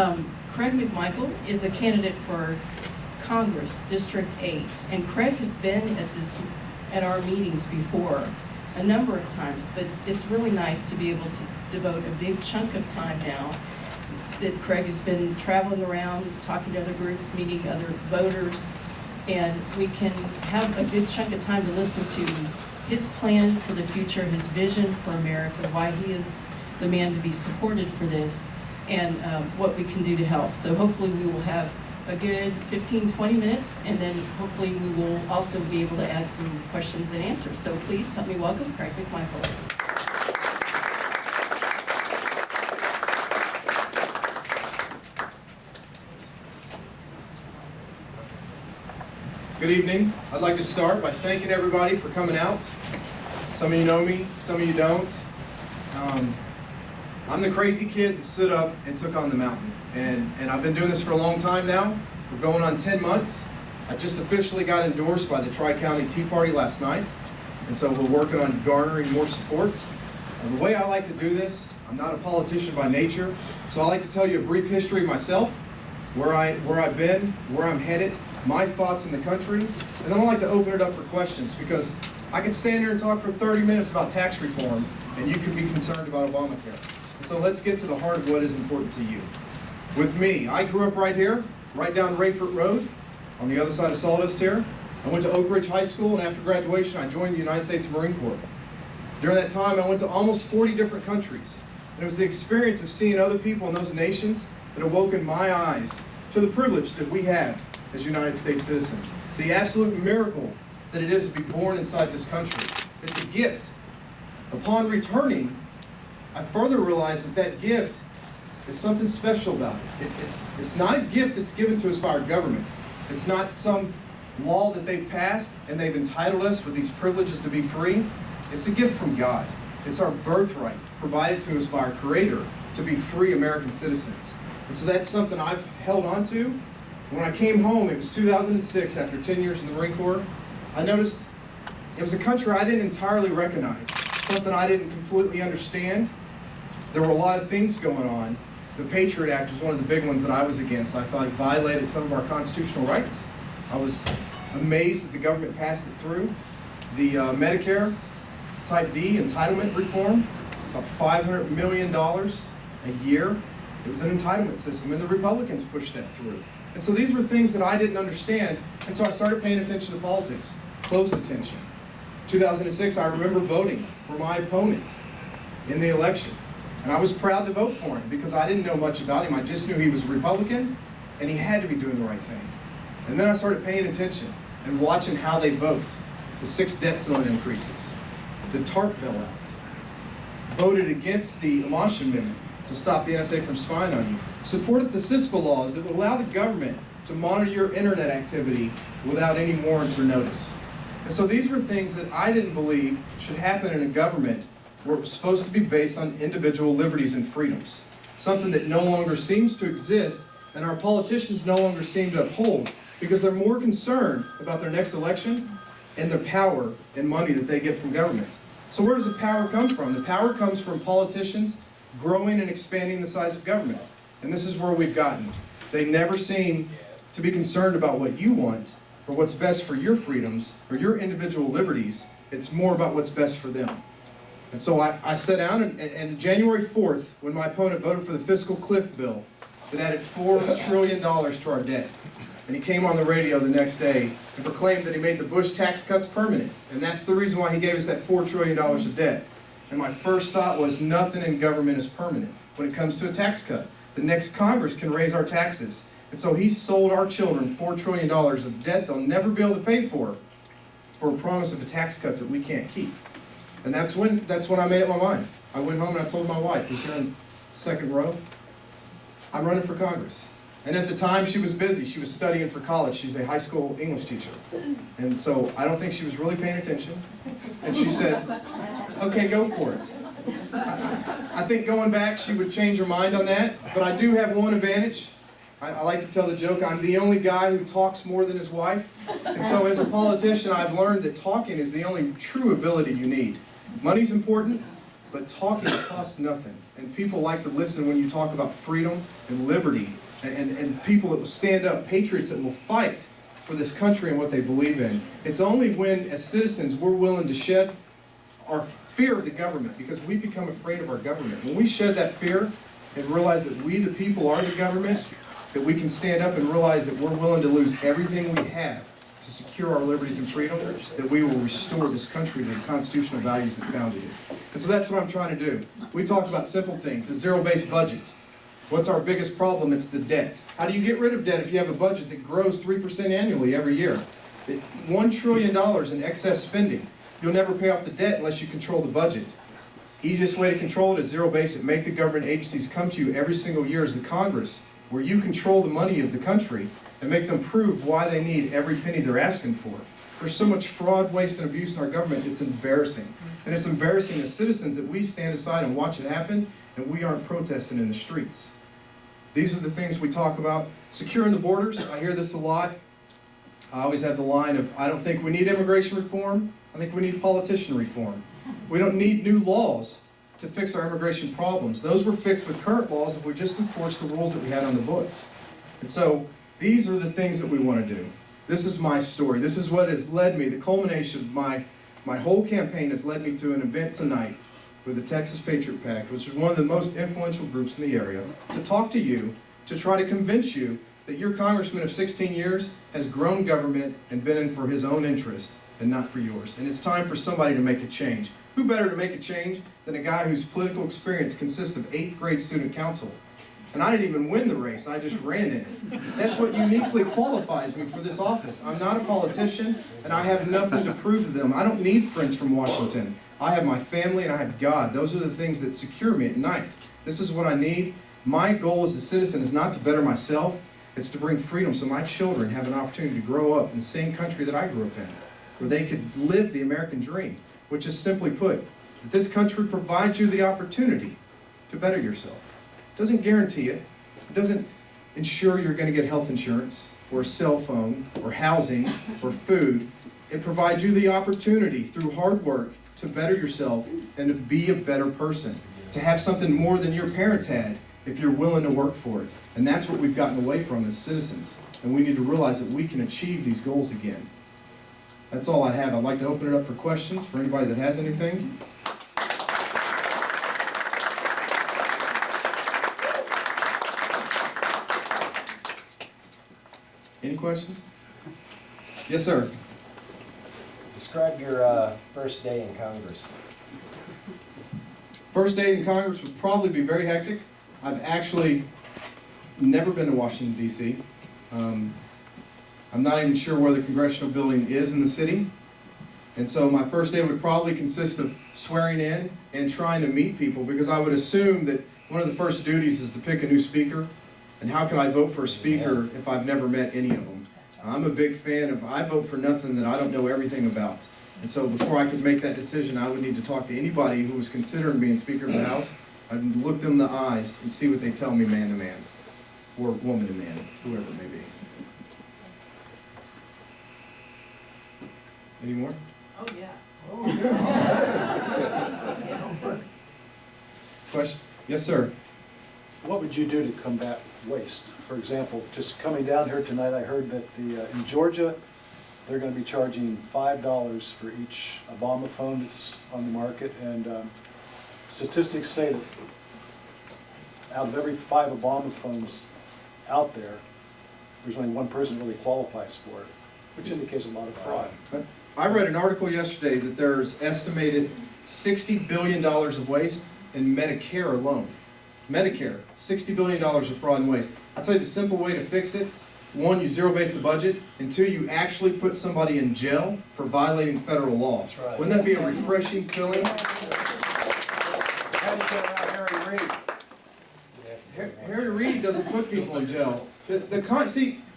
Craig McMichael is a candidate for Congress, District 8, and Craig has been at our meetings before a number of times, but it's really nice to be able to devote a big chunk of time now that Craig has been traveling around, talking to other groups, meeting other voters, and we can have a good chunk of time to listen to his plan for the future, his vision for America, why he is the man to be supported for this, and what we can do to help. So hopefully we will have a good 15-20 minutes, and then hopefully we will also be able to add some questions and answers. So please help me welcome Craig McMichael. Good evening. I'd like to start by thanking everybody for coming out. Some of you know me, some of you don't. I'm the crazy kid that stood up and took on the mountain. And I've been doing this for a long time now. We're going on 10 months. I just officially got endorsed by the Tri-County Tea Party last night. And so we're working on garnering more support. And the way I like to do this, I'm not a politician by nature, so I like to tell you a brief history of myself, where I've been, where I'm headed, my thoughts in the country, and then I like to open it up for questions, because I could stand here and talk for 30 minutes about tax reform, and you could be concerned about Obamacare. And so let's get to the heart of what is important to you. With me, I grew up right here, right down Rayford Road, on the other side of Sawdust here. I went to Oak Ridge High School, and after graduation, I joined the United States Marine Corps. During that time, I went to almost 40 different countries, and it was the experience of seeing other people in those nations that awoken my eyes to the privilege that we have as United States citizens. The absolute miracle that it is to be born inside this country. It's a gift. Upon returning, I further realized that gift is something special about it. It's not a gift that's given to us by our government. It's not some law that they've passed and they've entitled us with these privileges to be free. It's a gift from God. It's our birthright provided to us by our Creator to be free American citizens. And so that's something I've held on to. When I came home, it was 2006, after 10 years in the Marine Corps, I noticed it was a country I didn't entirely recognize, something I didn't completely understand. There were a lot of things going on. The Patriot Act was one of the big ones that I was against. I thought it violated some of our constitutional rights. I was amazed that the government passed it through. The Medicare Type D entitlement reform, about $500 million a year. It was an entitlement system, and the Republicans pushed that through. And so these were things that I didn't understand, and so I started paying attention to politics, close attention. 2006, I remember voting for my opponent in the election, and I was proud to vote for him because I didn't know much about him. I just knew he was a Republican, and he had to be doing the right thing. And then I started paying attention and watching how they vote. The 6 debt zone increases, the TARP bailout, voted against the Amash Amendment to stop the NSA from spying on you, supported the CISPA laws that would allow the government to monitor your internet activity without any warrants or notice. And so these were things that I didn't believe should happen in a government where it was supposed to be based on individual liberties and freedoms, something that no longer seems to exist and our politicians no longer seem to uphold because they're more concerned about their next election and the power and money that they get from government. So where does the power come from? The power comes from politicians growing and expanding the size of government. And this is where we've gotten. They never seem to be concerned about what you want or what's best for your freedoms or your individual liberties. It's more about what's best for them. And so I sat down and January 4th, when my opponent voted for the fiscal cliff bill that added $4 trillion to our debt, and he came on the radio the next day and proclaimed that he made the Bush tax cuts permanent. And that's the reason why he gave us that $4 trillion of debt. And my first thought was nothing in government is permanent when it comes to a tax cut. The next Congress can raise our taxes. And so he sold our children $4 trillion of debt they'll never be able to pay for a promise of a tax cut that we can't keep. And that's when I made up my mind. I went home and I told my wife, who's here in the second row, I'm running for Congress. And at the time she was busy. She was studying for college. She's a high school English teacher. And so I don't think she was really paying attention. And she said, okay, go for it. I think going back, she would change her mind on that, but I do have one advantage. I like to tell the joke, I'm the only guy who talks more than his wife. And so as a politician, I've learned that talking is the only true ability you need. Money's important, but talking costs nothing. and people like to listen when you talk about freedom and liberty, and people that will stand up, patriots that will fight for this country and what they believe in. It's only when, as citizens, we're willing to shed our fear of the government, because we become afraid of our government. When we shed that fear and realize that we, the people, are the government, that we can stand up and realize that we're willing to lose everything we have to secure our liberties and freedom, that we will restore this country to the constitutional values that founded it. And so that's what I'm trying to do. We talked about simple things, a zero-based budget. What's our biggest problem? It's the debt. How do you get rid of debt if you have a budget that grows 3% annually every year? $1 trillion in excess spending. You'll never pay off the debt unless you control the budget. Easiest way to control it is zero-base it. Make the government agencies come to you every single year as the Congress, where you control the money of the country and make them prove why they need every penny they're asking for. There's so much fraud, waste, and abuse in our government, it's embarrassing. And it's embarrassing as citizens that we stand aside and watch it happen, and we aren't protesting in the streets. These are the things we talk about. Securing the borders, I hear this a lot. I always have the line of, I don't think we need immigration reform, I think we need politician reform. We don't need new laws to fix our immigration problems. Those were fixed with current laws if we just enforced the rules that we had on the books. And so, these are the things that we want to do. This is my story. This is what has led me, the culmination of my whole campaign has led me to an event tonight with the Texas Patriot PAC, which is one of the most influential groups in the area, to talk to you, to try to convince you that your congressman of 16 years has grown government and been in for his own interest and not for yours. And it's time for somebody to make a change. Who better to make a change than a guy whose political experience consists of 8th grade student council? And I didn't even win the race, I just ran in it. That's what uniquely qualifies me for this office. I'm not a politician, and I have nothing to prove to them. I don't need friends from Washington. I have my family and I have God. Those are the things that secure me at night. This is what I need. My goal as a citizen is not to better myself, it's to bring freedom so my children have an opportunity to grow up in the same country that I grew up in, where they could live the American dream, which is simply put, that this country provides you the opportunity to better yourself. It doesn't guarantee it. It doesn't ensure you're going to get health insurance, or a cell phone, or housing, or food. It provides you the opportunity through hard work to better yourself and to be a better person, to have something more than your parents had if you're willing to work for it. And that's what we've gotten away from as citizens. And we need to realize that we can achieve these goals again. That's all I have. I'd like to open it up for questions for anybody that has anything. Any questions? Yes, sir. Describe your first day in Congress. First day in Congress would probably be very hectic. I've actually never been to Washington, D.C. I'm not even sure where the congressional building is in the city. And so my first day would probably consist of swearing in and trying to meet people, because I would assume that one of the first duties is to pick a new speaker. And how can I vote for a speaker if I've never met any of them? I'm a big fan of, I vote for nothing that I don't know everything about. And so before I could make that decision, I would need to talk to anybody who was considering being Speaker of the House. I'd look them in the eyes and see what they tell me man to man, or woman to man, whoever it may be. Any more? Oh, yeah. Questions? Yes, sir. What would you do to combat waste? For example, just coming down here tonight, I heard that in Georgia, they're going to be charging $5 for each Obama phone that's on the market, and statistics say that out of every 5 Obama phones out there, there's only one person who really qualifies for it, which indicates a lot of fraud. I read an article yesterday that there's estimated $60 billion of waste in Medicare alone. Medicare, $60 billion of fraud and waste. I'll tell you the simple way to fix it. 1, you zero-base the budget, and 2, you actually put somebody in jail for violating federal law. That's right. Wouldn't that be a refreshing feeling? How do you get around Harry Reid? Harry Reid doesn't put people in jail.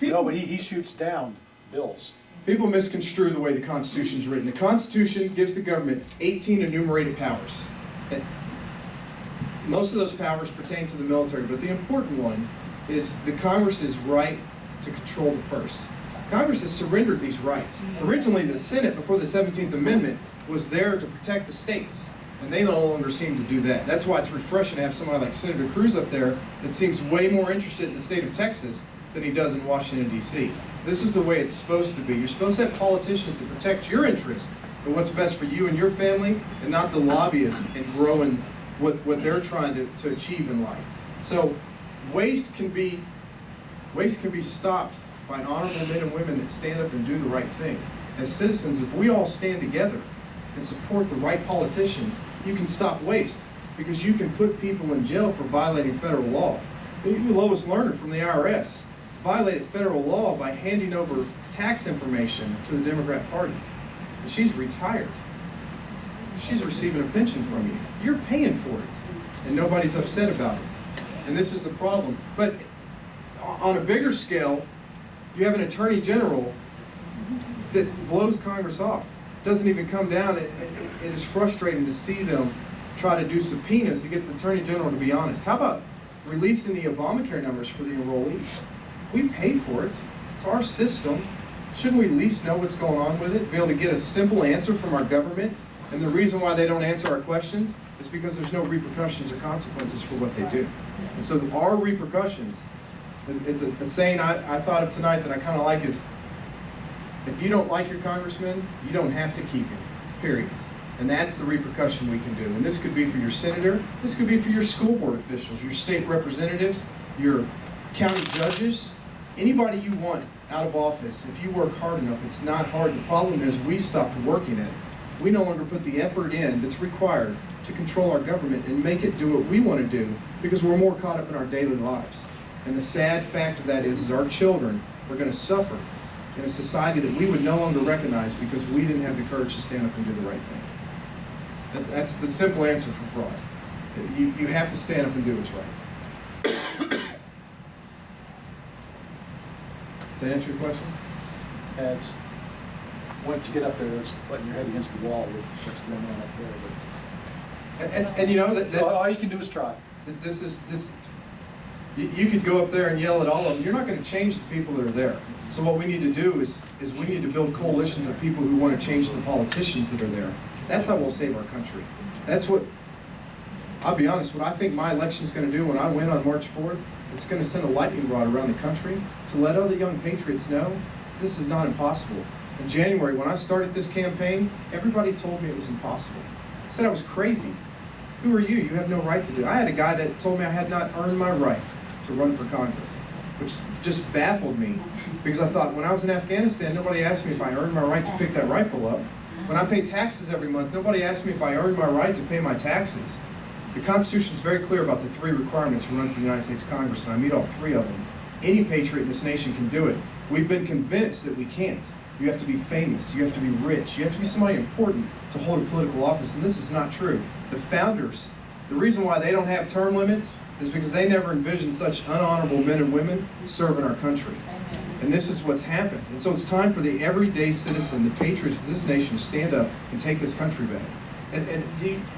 No, but he shoots down bills. People misconstrue the way the Constitution is written. The Constitution gives the government 18 enumerated powers. Most of those powers pertain to the military, but the important one is the Congress's right to control the purse. Congress has surrendered these rights. Originally, the Senate, before the 17th Amendment, was there to protect the states. And they no longer seem to do that. That's why it's refreshing to have somebody like Senator Cruz up there that seems way more interested in the state of Texas than he does in Washington, D.C. This is the way it's supposed to be. You're supposed to have politicians that protect your interests and what's best for you and your family, and not the lobbyists and growing what they're trying to achieve in life. So waste can be stopped by honorable men and women that stand up and do the right thing. As citizens, if we all stand together and support the right politicians, you can stop waste, because you can put people in jail for violating federal law. Lois Lerner from the IRS violated federal law by handing over tax information to the Democrat Party. And she's retired. She's receiving a pension from you. You're paying for it, and nobody's upset about it. And this is the problem. But on a bigger scale, you have an attorney general that blows Congress off. Doesn't even come down. It is frustrating to see them try to do subpoenas to get the attorney general to be honest. How about releasing the Obamacare numbers for the enrollees? We pay for it. It's our system. Shouldn't we at least know what's going on with it? Be able to get a simple answer from our government? And the reason why they don't answer our questions is because there's no repercussions or consequences for what they do. And so our repercussions is a saying I thought of tonight that I kind of like is, if you don't like your congressman, you don't have to keep him, period. And that's the repercussion we can do. And this could be for your senator, this could be for your school board officials, your state representatives, your county judges, anybody you want out of office. If you work hard enough, it's not hard. The problem is we stopped working at it. We no longer put the effort in that's required to control our government and make it do what we want to do, because we're more caught up in our daily lives. And the sad fact of that is our children are going to suffer in a society that we would no longer recognize because we didn't have the courage to stand up and do the right thing. That's the simple answer for fraud. You have to stand up and do what's right. Does that answer your question? It's, once you get up there, it's putting your head against the wall with what's going on up there. And you know that All you can do is try. you could go up there and yell at all of them. You're not going to change the people that are there. So what we need to do is we need to build coalitions of people who want to change the politicians that are there. That's how we'll save our country. That's what, I'll be honest, what I think my election's going to do when I win on March 4th, it's going to send a lightning rod around the country to let other young patriots know that this is not impossible. In January, when I started this campaign, everybody told me it was impossible. I said I was crazy. Who are you? You have no right to do it. I had a guy that told me I had not earned my right to run for Congress, which just baffled me, because I thought when I was in Afghanistan, nobody asked me if I earned my right to pick that rifle up. When I pay taxes every month, nobody asked me if I earned my right to pay my taxes. The Constitution is very clear about the 3 requirements to run for the United States Congress, and I meet all 3 of them. Any patriot in this nation can do it. We've been convinced that we can't. You have to be famous, you have to be rich, you have to be somebody important to hold a political office, and this is not true. The founders, the reason why they don't have term limits is because they never envisioned such unhonorable men and women serving our country. And this is what's happened. And so it's time for the everyday citizen, the patriots of this nation, to stand up and take this country back. And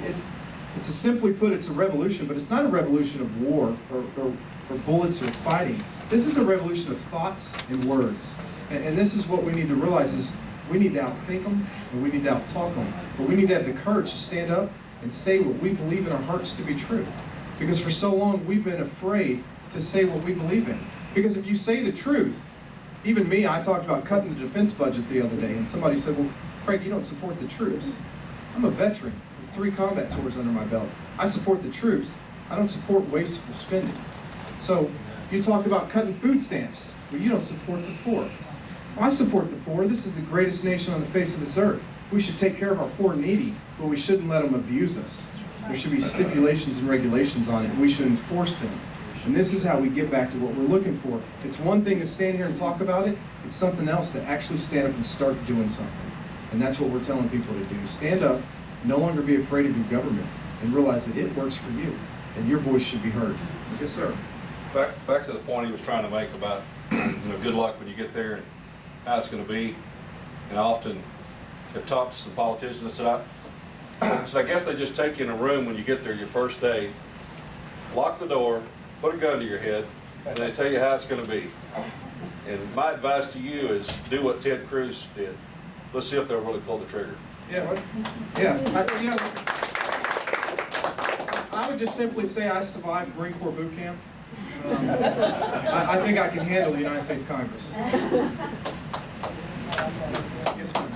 it's simply put, it's a revolution, but it's not a revolution of war or bullets or fighting. This is a revolution of thoughts and words. And this is what we need to realize is we need to outthink them and we need to outtalk them. But we need to have the courage to stand up and say what we believe in our hearts to be true. Because for so long we've been afraid to say what we believe in. Because if you say the truth, even me, I talked about cutting the defense budget the other day, and somebody said, well, Craig, you don't support the troops. I'm a veteran with 3 combat tours under my belt. I support the troops. I don't support wasteful spending. So you talk about cutting food stamps, but you don't support the poor. Well, I support the poor. This is the greatest nation on the face of this earth. We should take care of our poor and needy, but we shouldn't let them abuse us. There should be stipulations and regulations on it, and we should enforce them. And this is how we get back to what we're looking for. It's one thing to stand here and talk about it. It's something else to actually stand up and start doing something. And that's what we're telling people to do. Stand up, no longer be afraid of your government, and realize that it works for you, and your voice should be heard. Yes, sir. Back to the point he was trying to make about good luck when you get there and how it's going to be. And I often have talked to some politicians that so I guess they just take you in a room when you get there your first day, lock the door, put a gun to your head, and they tell you how it's going to be. And my advice to you is do what Ted Cruz did. Let's see if they'll really pull the trigger. Yeah, I would just simply say I survived Marine Corps boot camp. I think I can handle the United States Congress. Yes, ma'am.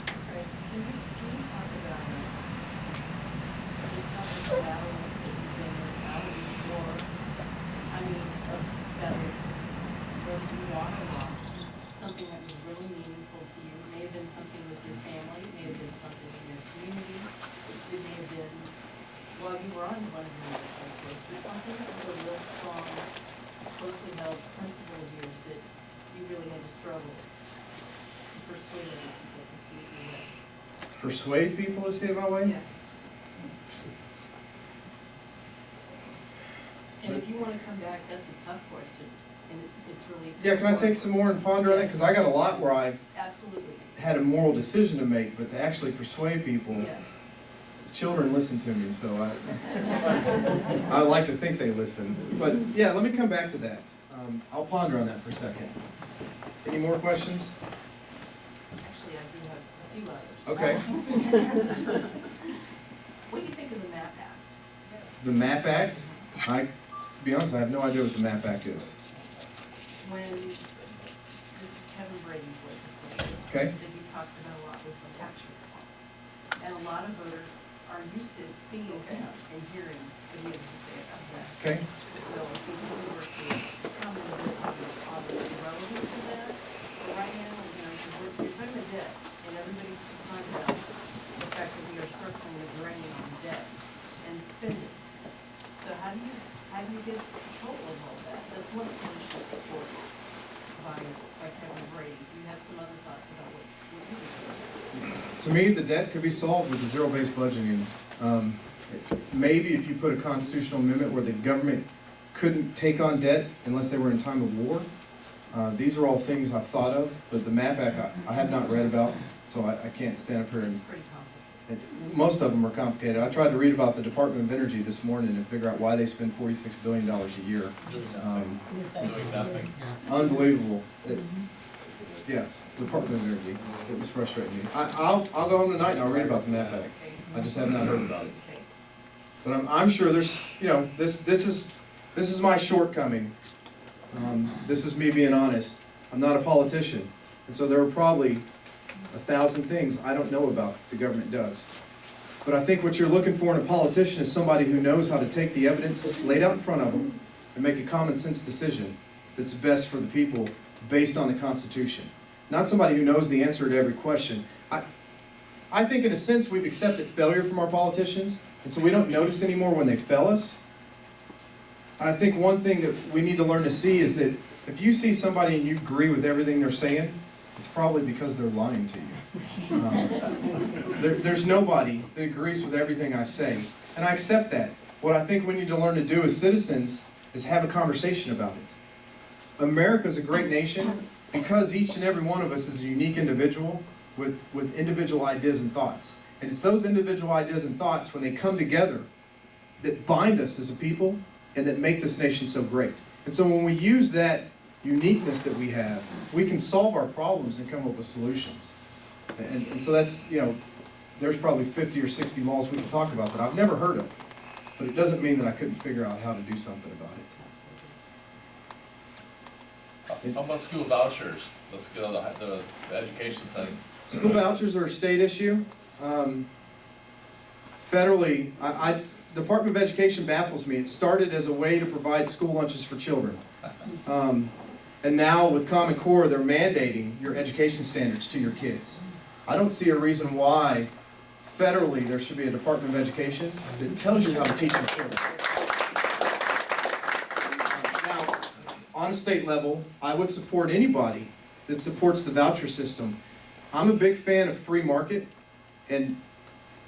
Something that was really meaningful to you. It may have been something with your family, it may have been something in your community, it may have been, well, you were on one of the military force, but something that was a real strong, closely held principle of yours that you really had to struggle to persuade other people to see it your way. Persuade people to see it my way? Yeah. And if you want to come back, that's a tough question, and it's really. Yeah, can I take some more and ponder on that? Because I got a lot where I Absolutely, had a moral decision to make, but to actually persuade people, yes. children listen to me, so I like to think they listen. But yeah, let me come back to that. I'll ponder on that for a second. Any more questions? Actually, I do have a few others. Okay. What do you think of the MAP Act? The MAP Act? To be honest, I have no idea what the MAP Act is. When, this is Kevin Brady's legislation. Okay. That he talks about a lot with the tax reform. And a lot of voters are used to seeing him and hearing what he has to say about that. Okay. So if we were to comment a bit on the relevance of that, but right now, you know, you're talking about debt, and everybody's concerned about the fact that we are circling the drain on debt and spending. So how do you get control of all that? That's one solution report by Kevin Brady. Do you have some other thoughts about what you would do? To me, the debt could be solved with the zero-based budgeting. Maybe if you put a constitutional amendment where the government couldn't take on debt unless they were in time of war. These are all things I've thought of, but the MAP Act I have not read about, so I can't stand up here It's and... pretty complicated. Most of them are complicated. I tried to read about the Department of Energy this morning and figure out why they spend $46 billion a year. Doing nothing. Unbelievable. Yeah, Department of Energy. It was frustrating me. I'll go home tonight and I'll read about the MAP Act. I just have not heard about it. Okay. But I'm sure there's, you know, this is my shortcoming. This is me being honest. I'm not a politician, and so there are probably 1,000 things I don't know about the government does. But I think what you're looking for in a politician is somebody who knows how to take the evidence laid out in front of them and make a common sense decision that's best for the people based on the Constitution. Not somebody who knows the answer to every question. I think in a sense we've accepted failure from our politicians, and so we don't notice anymore when they fail us. I think one thing that we need to learn to see is that if you see somebody and you agree with everything they're saying, it's probably because they're lying to you. There's nobody that agrees with everything I say, and I accept that. What I think we need to learn to do as citizens is have a conversation about it. America's a great nation because each and every one of us is a unique individual with individual ideas and thoughts. And it's those individual ideas and thoughts, when they come together, that bind us as a people and that make this nation so great. And so when we use that uniqueness that we have, we can solve our problems and come up with solutions. And so that's, you know, there's probably 50 or 60 laws we can talk about that I've never heard of. But it doesn't mean that I couldn't figure out how to do something about it. How about school vouchers? Let's go to the education thing. School vouchers are a state issue. Federally, Department of Education baffles me. It started as a way to provide school lunches for children. And now with Common Core, they're mandating your education standards to your kids. I don't see a reason why federally there should be a Department of Education that tells you how to teach your children. Now, on a state level, I would support anybody that supports the voucher system. I'm a big fan of free market, and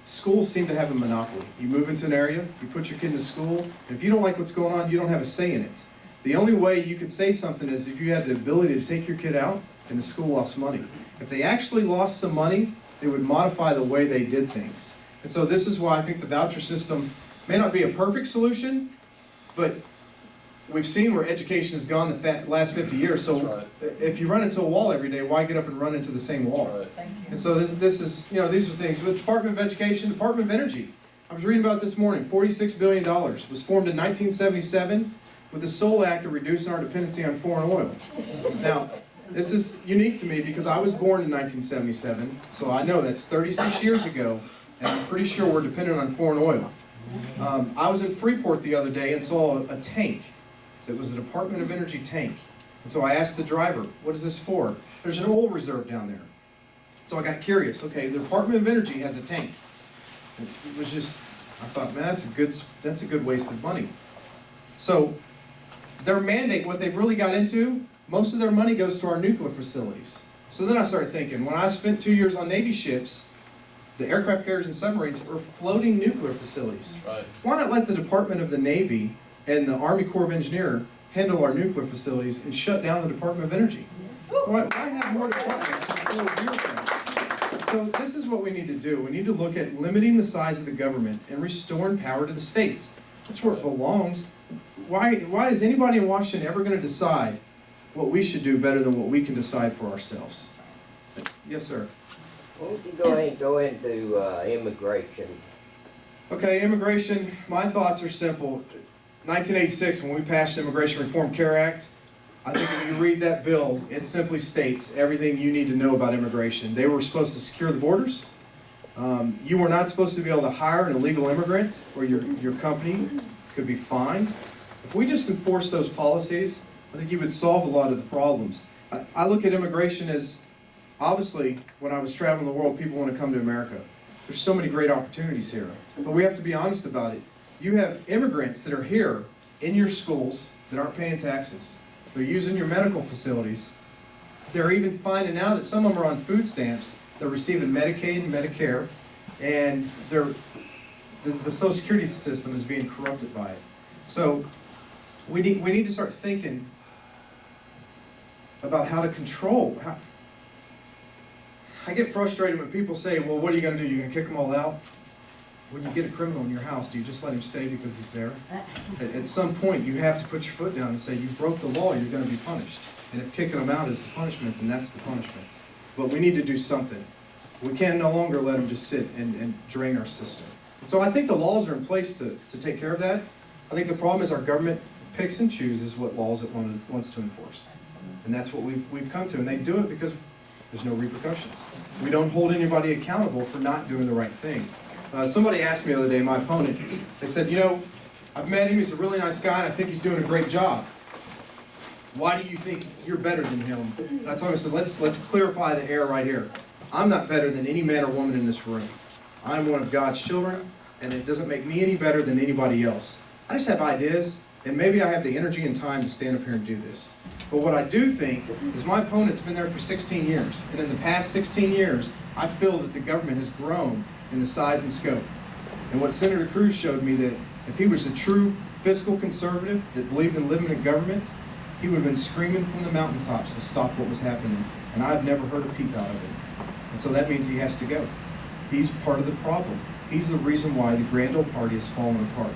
schools seem to have a monopoly. You move into an area, you put your kid in a school, and if you don't like what's going on, you don't have a say in it. The only way you could say something is if you had the ability to take your kid out and the school lost money. If they actually lost some money, they would modify the way they did things. And so this is why I think the voucher system may not be a perfect solution, but we've seen where education has gone the last 50 years. So Right. if you run into a wall every day, why get up and run into the same wall? Right. Thank you. And so this is, you know, these are things. With Department of Education, Department of Energy. I was reading about it this morning. $46 billion was formed in 1977 with the sole act of reducing our dependency on foreign oil. Now, this is unique to me because I was born in 1977, so I know that's 36 years ago, and I'm pretty sure we're dependent on foreign oil. I was in Freeport the other day and saw a tank that was a Department of Energy tank. And so I asked the driver, what is this for? There's an oil reserve down there. So I got curious. Okay, the Department of Energy has a tank. It was just, I thought, man, that's a good waste of money. So their mandate, what they've really got into, most of their money goes to our nuclear facilities. So then I started thinking, when I spent 2 years on Navy ships, the aircraft carriers and submarines are floating nuclear facilities. Right. Why not let the Department of the Navy and the Army Corps of Engineers handle our nuclear facilities and shut down the Department of Energy? Why have more departments full of bureaucrats? So this is what we need to do. We need to look at limiting the size of the government and restoring power to the states. That's where it belongs. Why is anybody in Washington ever going to decide what we should do better than what we can decide for ourselves? Yes, sir. Why don't you go ahead and go into immigration? Okay, immigration, my thoughts are simple. 1986, when we passed the Immigration Reform Care Act, I think if you read that bill, it simply states everything you need to know about immigration. They were supposed to secure the borders. You were not supposed to be able to hire an illegal immigrant or your company could be fined. If we just enforce those policies, I think you would solve a lot of the problems. I look at immigration as, obviously, when I was traveling the world, people want to come to America. There's so many great opportunities here. But we have to be honest about it. You have immigrants that are here in your schools that aren't paying taxes. They're using your medical facilities. They're even finding out that some of them are on food stamps. They're receiving Medicaid and Medicare, and the Social Security system is being corrupted by it. So we need to start thinking about how to control. I get frustrated when people say, well, what are you going to do? You're going to kick them all out? When you get a criminal in your house, do you just let him stay because he's there? At some point, you have to put your foot down and say, you broke the law, you're going to be punished. And if kicking them out is the punishment, then that's the punishment. But we need to do something. We can no longer let them just sit and drain our system. And so I think the laws are in place to take care of that. I think the problem is our government picks and chooses what laws it wants to enforce. And that's what we've come to. And they do it because there's no repercussions. We don't hold anybody accountable for not doing the right thing. Somebody asked me the other day, my opponent, they said, you know, I've met him, he's a really nice guy, and I think he's doing a great job. Why do you think you're better than him? And I told him, I said, let's clarify the air right here. I'm not better than any man or woman in this room. I'm one of God's children, and it doesn't make me any better than anybody else. I just have ideas, and maybe I have the energy and time to stand up here and do this. But what I do think is my opponent's been there for 16 years, and in the past 16 years, I feel that the government has grown in the size and scope. And what Senator Cruz showed me, that if he was a true fiscal conservative that believed in limited government, he would have been screaming from the mountaintops to stop what was happening. And I've never heard a peep out of it. And so that means he has to go. He's part of the problem. He's the reason why the Grand Old Party has fallen apart.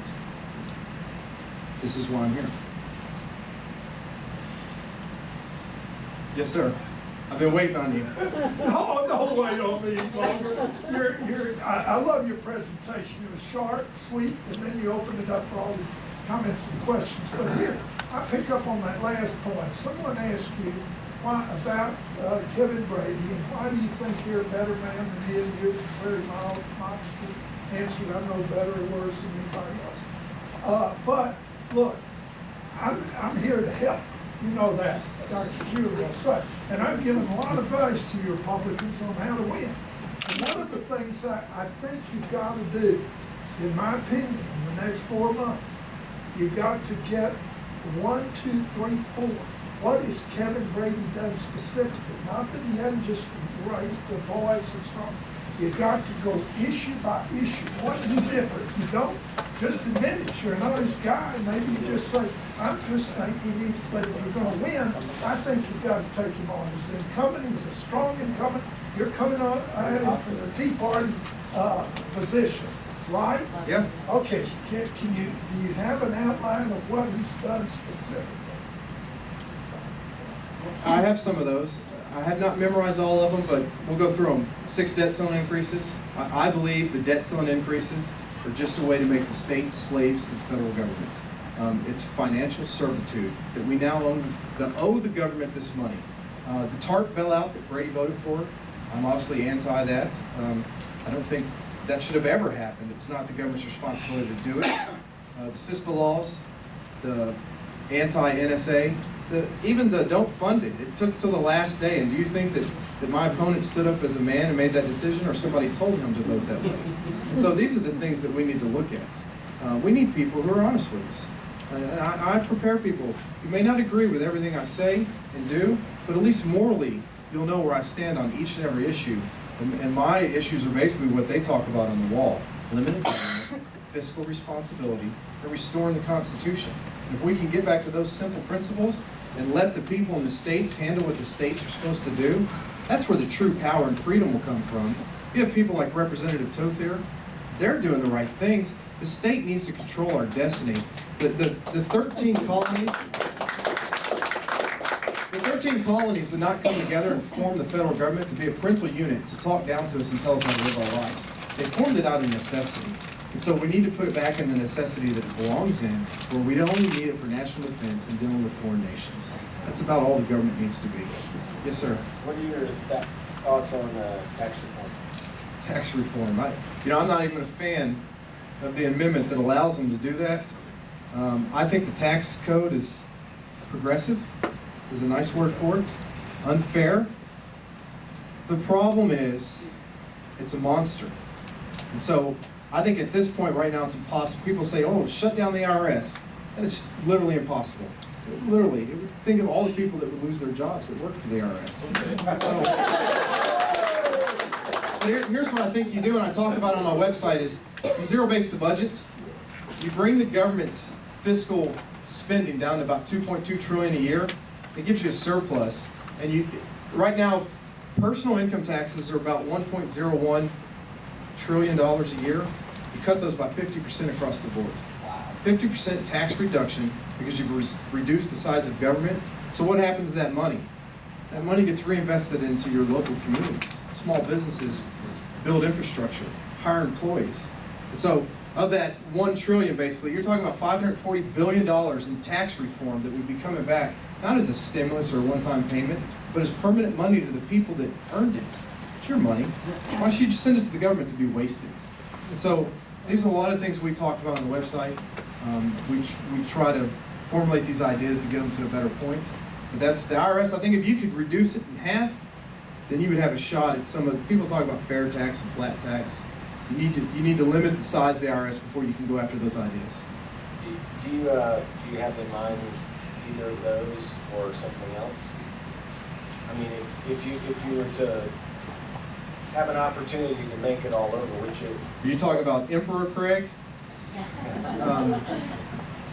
This is why I'm here. Yes, sir. I've been waiting on you. No, don't wait on me longer. I love your presentation. It was short, sweet, and then you opened it up for all these comments and questions. But here, I pick up on that last point. Someone asked you about Kevin Brady, and why do you think you're a better man than he is? You're very mild, modestly answered, I'm no better or worse than anybody else. But look, I'm here to help. You know that, Dr. Jew will say. And I've given a lot of advice to you Republicans on how to win. And one of the things I think you've got to do, in my opinion, in the next 4 months, you've got to get 1, 2, 3, 4. What has Kevin Brady done specifically? Not that he hadn't just raised the voice or something. You've got to go issue by issue. What is different? If you don't, just admit it. You're a nice guy. Maybe you just say, I just think we need to, but if you're going to win, I think you've got to take him on. He's incumbent. He's a strong incumbent. You're coming on at him from the Tea Party position, right? Yeah. Okay. Do you have an outline of what he's done specifically? I have some of those. I have not memorized all of them, but we'll go through them. 6 debt ceiling increases. I believe the debt ceiling increases are just a way to make the states slaves to the federal government. It's financial servitude that we now owe the government this money. The TARP bailout that Brady voted for, I'm obviously anti that. I don't think that should have ever happened. It's not the government's responsibility to do it. The CISPA laws, the anti-NSA, even the don't fund it. It took till the last day. And do you think that my opponent stood up as a man and made that decision, or somebody told him to vote that way? And so these are the things that we need to look at. We need people who are honest with us. And I prepare people. You may not agree with everything I say and do, but at least morally, you'll know where I stand on each and every issue. And my issues are basically what they talk about on the wall: limited government, fiscal responsibility, and restoring the Constitution. And if we can get back to those simple principles and let the people in the states handle what the states are supposed to do, that's where the true power and freedom will come from. You have people like Representative Toth here. They're doing the right things. The state needs to control our destiny. The 13 colonies, the 13 colonies did not come together and form the federal government to be a parental unit to talk down to us and tell us how to live our lives. They formed it out of necessity. And so we need to put it back in the necessity that it belongs in, where we only need it for national defense and dealing with foreign nations. That's about all the government needs to be. Yes, sir. What are your thoughts on tax reform? Tax reform. I'm not even a fan of the amendment that allows them to do that. I think the tax code is progressive, is a nice word for it, unfair. The problem is, it's a monster. And so, I think at this point right now it's impossible. People say, oh, shut down the IRS. That is literally impossible. Literally. Think of all the people that would lose their jobs that work for the IRS. So, here's what I think you do, and I talk about it on my website, is you zero-base the budget. You bring the government's fiscal spending down to about $2.2 trillion a year. It gives you a surplus. And right now, personal income taxes are about $1.01 trillion a year. You cut those by 50% across the board. 50% tax reduction because you've reduced the size of government. So what happens to that money? That money gets reinvested into your local communities. Small businesses build infrastructure, hire employees. And so of that $1 trillion, basically, you're talking about $540 billion in tax reform that would be coming back, not as a stimulus or a one-time payment, but as permanent money to the people that earned it. It's your money. Why should you just send it to the government to be wasted? And so these are a lot of things we talk about on the website. We try to formulate these ideas to get them to a better point. But that's the IRS. I think if you could reduce it in half, then you would have a shot at some of the people talk about fair tax and flat tax. You need to limit the size of the IRS before you can go after those ideas. Do you have in mind either of those or something else? I mean, if you were to have an opportunity to make it all over, which Are you talking about Emperor Craig?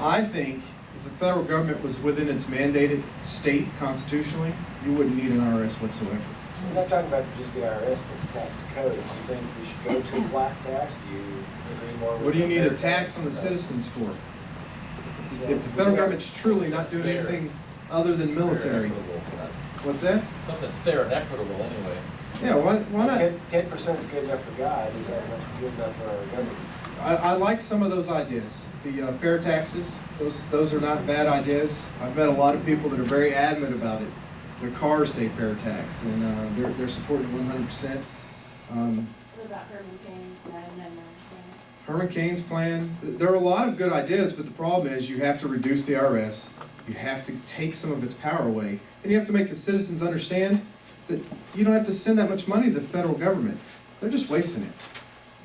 I think if the federal government was within its mandated state constitutionally, you wouldn't need an IRS whatsoever. I'm not talking about just the IRS, but the tax code. Do you think we should go to a flat tax? Do you agree more with What do you the need a fair tax on the citizens for? If the federal government's truly not doing anything other than military. What's that? Something fair and equitable anyway. Yeah, why not? 10% is good enough for God. Is that good enough for our government? I like some of those ideas. The fair taxes, those are not bad ideas. I've met a lot of people that are very adamant about it. Their cars say fair tax, and they're supporting 100%. What about Herman Cain's plan? Herman Cain's plan, there are a lot of good ideas, but the problem is you have to reduce the IRS, you have to take some of its power away, and you have to make the citizens understand that you don't have to send that much money to the federal government. They're just wasting it.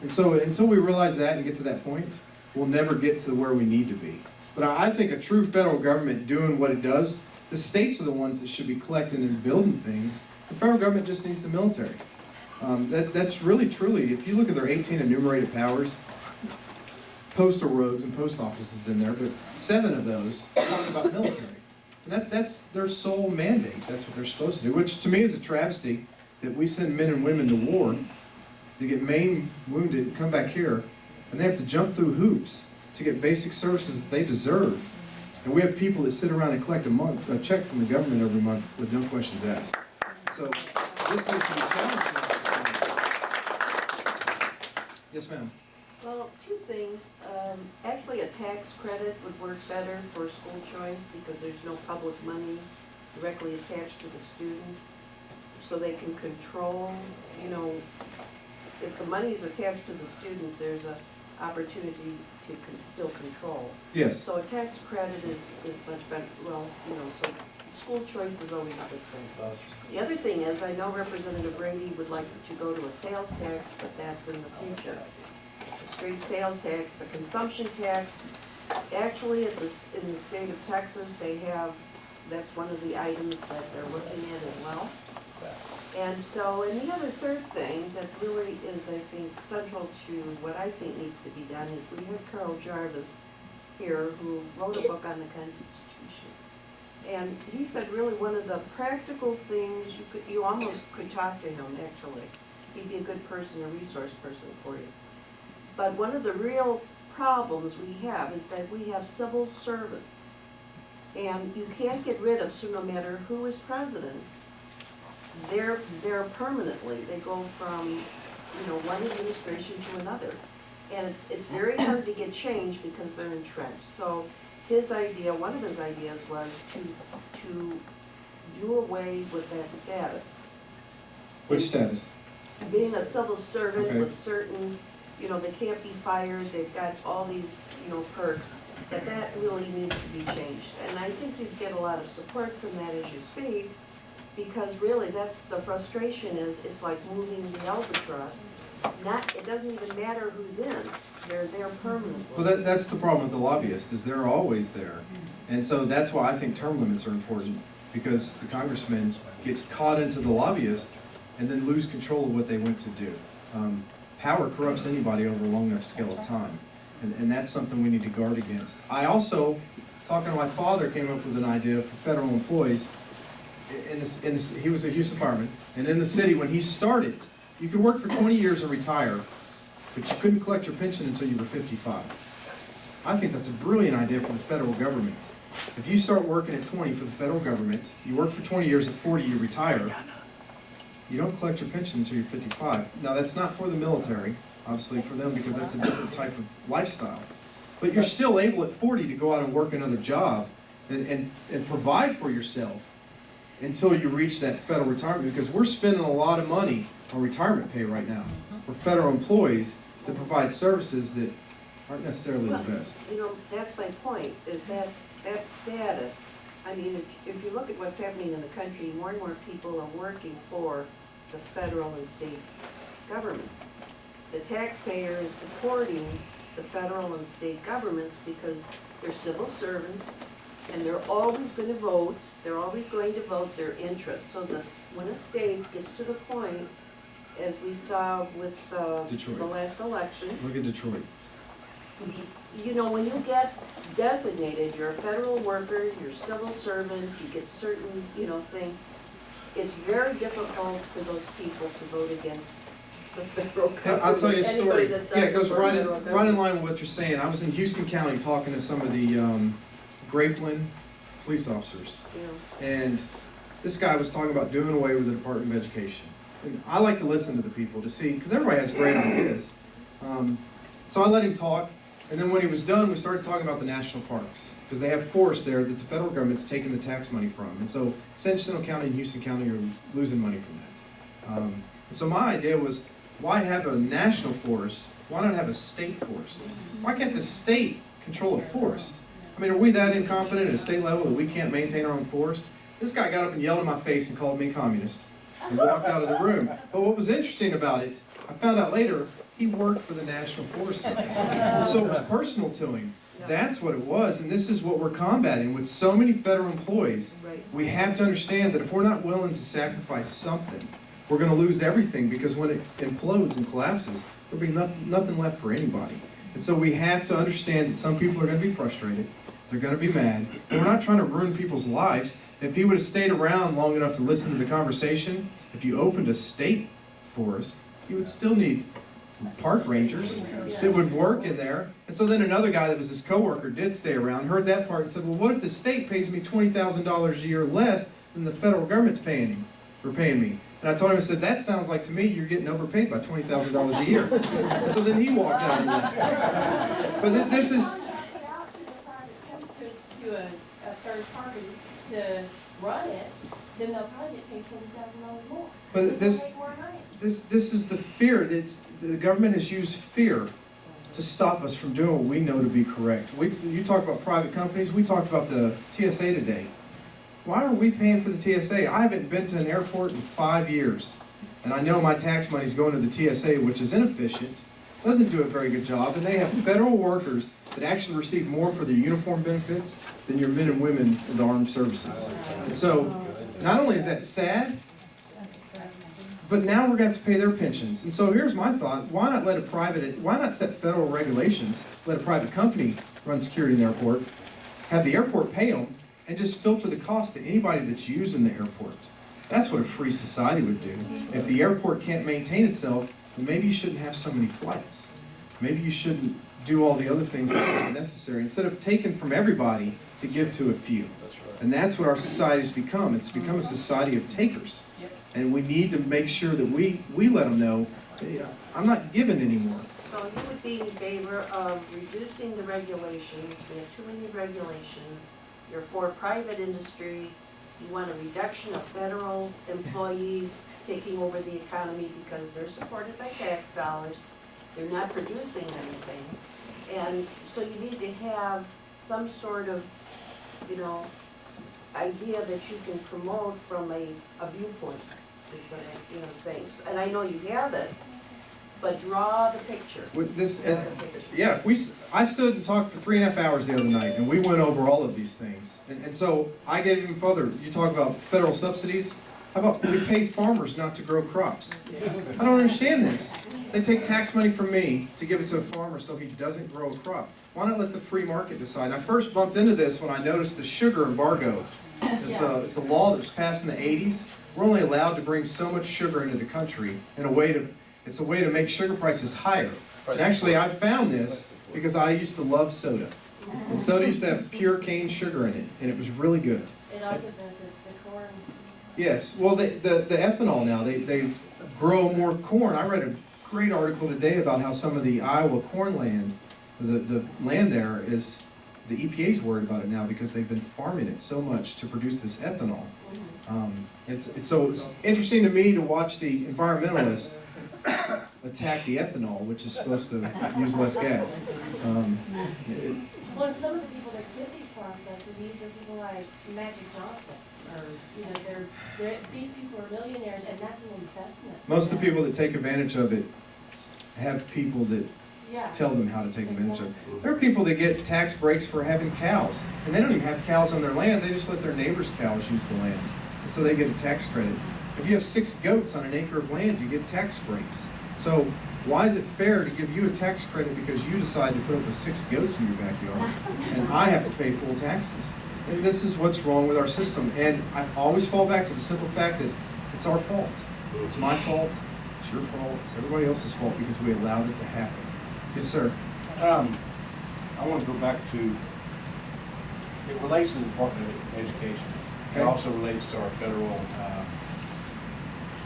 And so until we realize that and get to that point, we'll never get to where we need to be. But I think a true federal government doing what it does, the states are the ones that should be collecting and building things. The federal government just needs the military. That's really, truly, if you look at their 18 enumerated powers, postal roads and post offices in there, but 7 of those talk about military. And that's their sole mandate. That's what they're supposed to do, which to me is a travesty that we send men and women to war. They get maimed, wounded, and come back here, and they have to jump through hoops to get basic services that they deserve. And we have people that sit around and collect a check from the government every month with no questions asked. So this needs to be challenged. Yes, ma'am. Well, two things. Actually, a tax credit would work better for school choice because there's no public money directly attached to the student. So they can control, you know, if the money is attached to the student, there's an opportunity to still control. Yes. So a tax credit is much better, well, you know, so school choice is always a good thing. The other thing is, I know Representative Brady would like to go to a sales tax, but that's in the future. A straight sales tax, a consumption tax. Actually, in the state of Texas, they have, that's one of the items that they're looking at as well. And so, and the other third thing that really is, I think, central to what I think needs to be done is we have Carl Jarvis here who wrote a book on the Constitution. And he said really one of the practical things, you almost could talk to him actually. He'd be a good person, a resource person for you. But one of the real problems we have is that we have civil servants. And you can't get rid of, so no matter who is president, they're there permanently. They go from, you know, one administration to another. And it's very hard to get change because they're entrenched. So his idea, one of his ideas was to do away with that status. Which status? Being a civil servant Okay. with certain, you know, they can't be fired, they've got all these, you know, perks, that really needs to be changed. And I think you'd get a lot of support from that as you speak, because really that's the frustration is, it's like moving the albatross. It doesn't even matter who's in, they're there permanently. Well, that's the problem with the lobbyists, is they're always there. And so that's why I think term limits are important, because the congressmen get caught into the lobbyist and then lose control of what they went to do. Power corrupts anybody over a long enough scale of time. And that's something we need to guard against. I also, talking to my father, came up with an idea for federal employees. He was a Houston fireman, and in the city, when he started, you could work for 20 years and retire, but you couldn't collect your pension until you were 55. I think that's a brilliant idea for the federal government. If you start working at 20 for the federal government, you work for 20 years, at 40 you retire, you don't collect your pension until you're 55. Now that's not for the military, obviously for them, because that's a different type of lifestyle. But you're still able at 40 to go out and work another job and provide for yourself until you reach that federal retirement, because we're spending a lot of money on retirement pay right now for federal employees that provide services that aren't necessarily the best. You know, that's my point, is that status, I mean, if you look at what's happening in the country, more and more people are working for the federal and state governments. The taxpayer is supporting the federal and state governments because they're civil servants, and they're always going to vote their interests. So when a state gets to the point, as we saw with the last election. Look at Detroit. You know, when you get designated, you're a federal worker, you're a civil servant, you get certain, you know, thing. It's very difficult for those people to vote against the federal government. I'll tell you a story. Yeah, it goes right in line with what you're saying. I was in Houston County talking to some of the Grapeland police officers. Yeah. And this guy was talking about doing away with the Department of Education. And I like to listen to the people to see, because everybody has great ideas. So I let him talk, and then when he was done, we started talking about the national parks, because they have forests there that the federal government's taking the tax money from. And so Central County and Houston County are losing money from that. And so my idea was, why have a national forest? Why not have a state forest? Why can't the state control a forest? I mean, are we that incompetent at a state level that we can't maintain our own forest? This guy got up and yelled in my face and called me communist and walked out of the room. But what was interesting about it, I found out later, he worked for the National Forest Service. So it was personal to him. That's what it was, and this is what we're combating with so many federal employees. We have to understand that if we're not willing to sacrifice something, we're going to lose everything, because when it implodes and collapses, there'll be nothing left for anybody. And so we have to understand that some people are going to be frustrated, they're going to be mad, and we're not trying to ruin people's lives. If he would have stayed around long enough to listen to the conversation, if you opened a state forest, you would still need park rangers that would work in there. And so then another guy that was his coworker did stay around, heard that part, and said, well, what if the state pays me $20,000 a year less than the federal government's paying him? for paying me. And I told him, I said, that sounds like to me you're getting overpaid by $20,000 a year. And so then he walked out and left. But this is, To a third party to run it, then they'll probably get paid $20,000 more. but this is the fear. The government has used fear to stop us from doing what we know to be correct. You talk about private companies, we talked about the TSA today. Why are we paying for the TSA? I haven't been to an airport in 5 years. And I know my tax money's going to the TSA, which is inefficient, doesn't do a very good job, and they have federal workers that actually receive more for their uniform benefits than your men and women in the armed services. And so, not only is that sad, but now we're going to have to pay their pensions. And so here's my thought, why not set federal regulations, let a private company run security in the airport, have the airport pay them, and just filter the cost to anybody that's using the airport. That's what a free society would do. If the airport can't maintain itself, then maybe you shouldn't have so many flights. Maybe you shouldn't do all the other things that's not necessary, instead of taking from everybody to give to a few. And that's what our society's become. It's become a society of takers. And we need to make sure that we let them know, hey, I'm not giving anymore. So you would be in favor of reducing the regulations, we have too many regulations, you're for private industry, you want a reduction of federal employees taking over the economy because they're supported by tax dollars, they're not producing anything. And so you need to have some sort of, idea that you can promote from a viewpoint, is what I'm saying. And I know you have it, but draw the picture. With this, yeah, I stood and talked for 3.5 hours the other night, and we went over all of these things. And so I get even further. You talk about federal subsidies. How about we pay farmers not to grow crops? I don't understand this. They take tax money from me to give it to a farmer so he doesn't grow a crop. Why not let the free market decide? And I first bumped into this when I noticed the sugar embargo. It's a law that was passed in the 80s. We're only allowed to bring so much sugar into the country it's a way to make sugar prices higher. And actually, I found this because I used to love soda. And soda used to have pure cane sugar in it, and it was really good. It also benefits the corn. Yes, well, the ethanol now, they grow more corn. I read a great article today about how some of the Iowa corn land, the land there is, the EPA's worried about it now because they've been farming it so much to produce this ethanol. It's interesting to me to watch the environmentalists attack the ethanol, which is supposed to use less gas. Well, and some of the people that get these farm subsidies are people like Magic Johnson, or these people are millionaires, and that's an investment. Most of the people that take advantage of it have people that Yeah. tell them how to take advantage of it. There are people that get tax breaks for having cows, and they don't even have cows on their land, they just let their neighbor's cows use the land. And so they get a tax credit. If you have 6 goats on an acre of land, you get tax breaks. So why is it fair to give you a tax credit because you decide to put up with 6 goats in your backyard, and I have to pay full taxes? And this is what's wrong with our system, and I always fall back to the simple fact that it's our fault. It's my fault, it's your fault, it's everybody else's fault because we allowed it to happen. Yes, sir. I want to go back to, it relates to the Department of Education. Okay. It also relates to our federal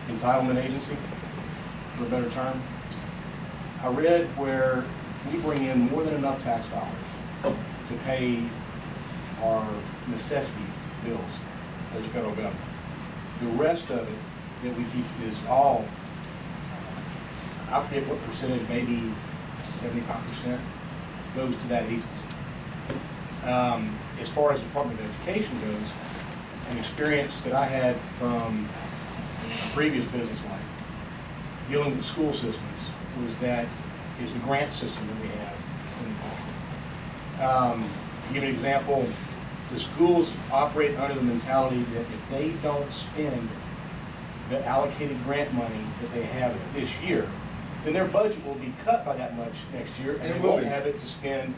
entitlement agency, for a better term. I read where we bring in more than enough tax dollars to pay our necessity bills as the federal government. The rest of it that we keep is all, I forget what percentage, maybe 75% goes to that agency. As far as the Department of Education goes, an experience that I had from a previous business life, dealing with school systems, was that is the grant system that we have in the department. To give an example, the schools operate under the mentality that if they don't spend the allocated grant money that they have this year, then their budget will be cut by that much next year, and they won't have it to spend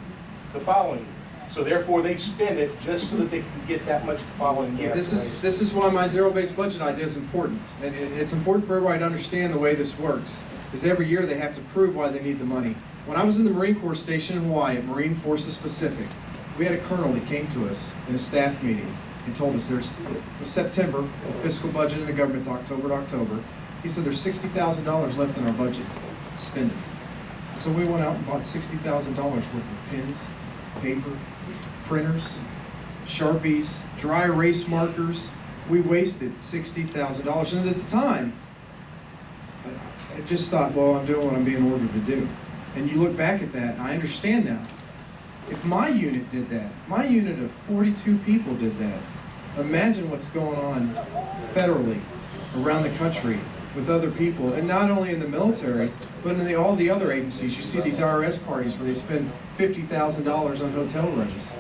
the following year. So therefore, they spend it just so that they can get that much the following year. This is why my zero-based budget idea is important, and it's important for everybody to understand the way this works. Is every year they have to prove why they need the money. When I was in the Marine Corps station in Hawaii at Marine Forces Pacific, we had a colonel that came to us in a staff meeting, and told us it was September, the fiscal budget in the government's October to October. He said there's $60,000 left in our budget, spend it. So we went out and bought $60,000 worth of pens, paper, printers, Sharpies, dry erase markers. We wasted $60,000. And at the time, I just thought, well, I'm doing what I'm being ordered to do. And you look back at that, and I understand now. If my unit did that, my unit of 42 people did that, imagine what's going on federally around the country with other people, and not only in the military, but in all the other agencies. You see these IRS parties where they spend $50,000 on hotel rooms.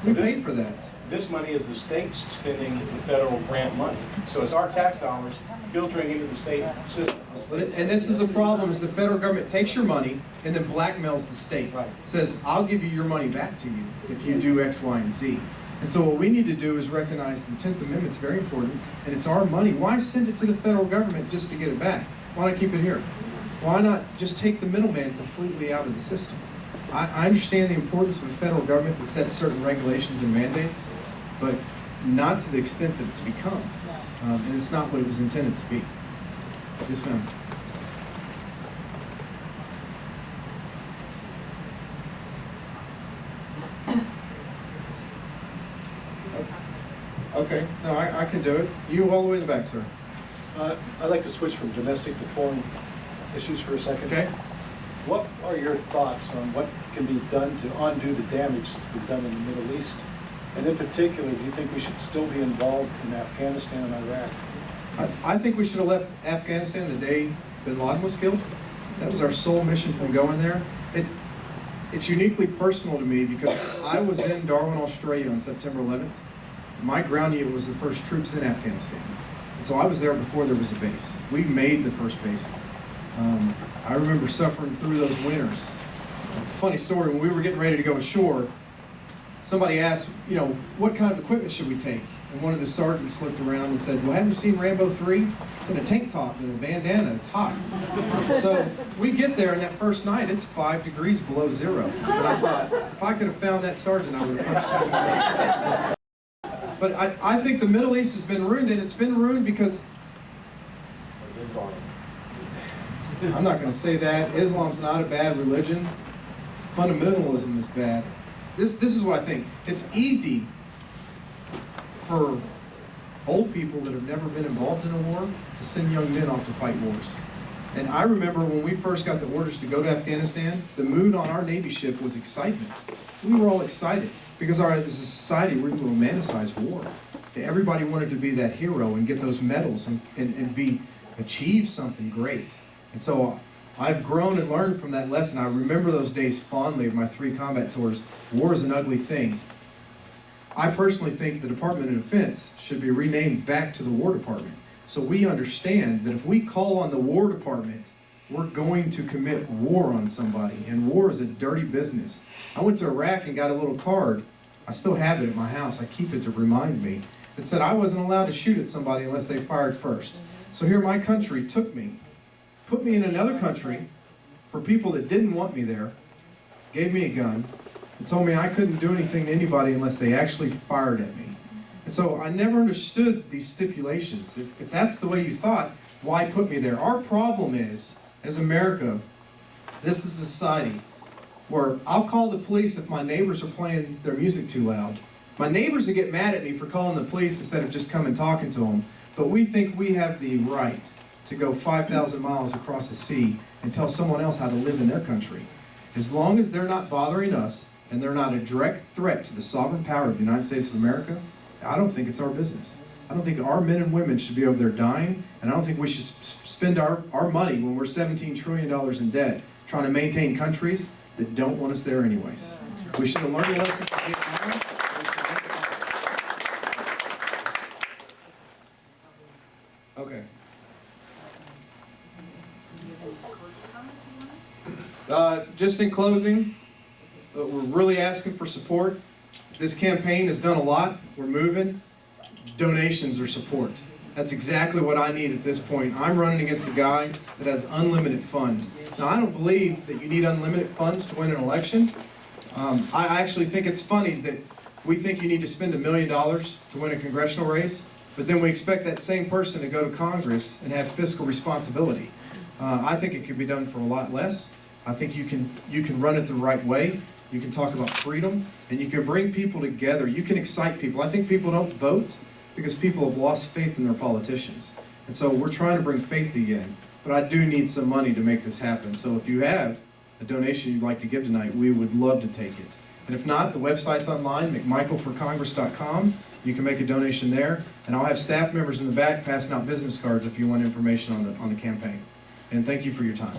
We paid for that. This money is the state's spending the federal grant money. So it's our tax dollars filtering into the state system. And this is a problem, is the federal government takes your money and then blackmails the state. Right. Says, I'll give you your money back to you if you do X, Y, and Z. And so what we need to do is recognize the 10th Amendment is very important, and it's our money. Why send it to the federal government just to get it back? Why not keep it here? Why not just take the middleman completely out of the system? I understand the importance of a federal government that sets certain regulations and mandates, but not to the extent that it's become. And it's not what it was intended to be. Yes, ma'am. Okay, no, I can do it. You all the way in the back, sir. I'd like to switch from domestic to foreign issues for a second. Okay. What are your thoughts on what can be done to undo the damage that's been done in the Middle East? And in particular, do you think we should still be involved in Afghanistan and Iraq? I think we should have left Afghanistan the day bin Laden was killed. That was our sole mission from going there. It's uniquely personal to me because I was in Darwin, Australia on September 11th. My ground unit was the first troops in Afghanistan. And so I was there before there was a base. We made the first bases. I remember suffering through those winters. Funny story, when we were getting ready to go ashore, somebody asked, what kind of equipment should we take? And one of the sergeants looked around and said, well, haven't you seen Rambo 3? It's in a tank top with a bandana, it's hot. So we get there, and that first night, it's 5 degrees below zero. And I thought, if I could have found that sergeant, I would have punched him. But I think the Middle East has been ruined, and it's been ruined because Islam. I'm not going to say that. Islam's not a bad religion. Fundamentalism is bad. This is what I think. It's easy for old people that have never been involved in a war to send young men off to fight wars. And I remember when we first got the orders to go to Afghanistan, the mood on our Navy ship was excitement. We were all excited because as a society, we romanticize war. Everybody wanted to be that hero and get those medals and achieve something great. And so I've grown and learned from that lesson. I remember those days fondly of my 3 combat tours. War is an ugly thing. I personally think the Department of Defense should be renamed back to the War Department. So we understand that if we call on the War Department, we're going to commit war on somebody. And war is a dirty business. I went to Iraq and got a little card. I still have it at my house. I keep it to remind me. It said I wasn't allowed to shoot at somebody unless they fired first. So here my country took me, put me in another country for people that didn't want me there, gave me a gun, and told me I couldn't do anything to anybody unless they actually fired at me. And so I never understood these stipulations. If that's the way you thought, why put me there? Our problem is, as America, this is a society where I'll call the police if my neighbors are playing their music too loud. My neighbors will get mad at me for calling the police instead of just coming talking to them. But we think we have the right to go 5,000 miles across the sea and tell someone else how to live in their country. As long as they're not bothering us and they're not a direct threat to the sovereign power of the United States of America, I don't think it's our business. I don't think our men and women should be over there dying, and I don't think we should spend our money when we're $17 trillion in debt trying to maintain countries that don't want us there anyways. We should have learned a lesson from Vietnam. Okay. Just in closing, we're really asking for support. This campaign has done a lot. We're moving. Donations or support. That's exactly what I need at this point. I'm running against a guy that has unlimited funds. Now, I don't believe that you need unlimited funds to win an election. I actually think it's funny that we think you need to spend $1 million to win a congressional race, but then we expect that same person to go to Congress and have fiscal responsibility. I think it could be done for a lot less. I think you can run it the right way. You can talk about freedom, and you can bring people together. You can excite people. I think people don't vote because people have lost faith in their politicians. And so we're trying to bring faith again. But I do need some money to make this happen. So if you have a donation you'd like to give tonight, we would love to take it. And if not, the website's online, McMichaelforcongress.com. You can make a donation there. And I'll have staff members in the back passing out business cards if you want information on the campaign. And thank you for your time.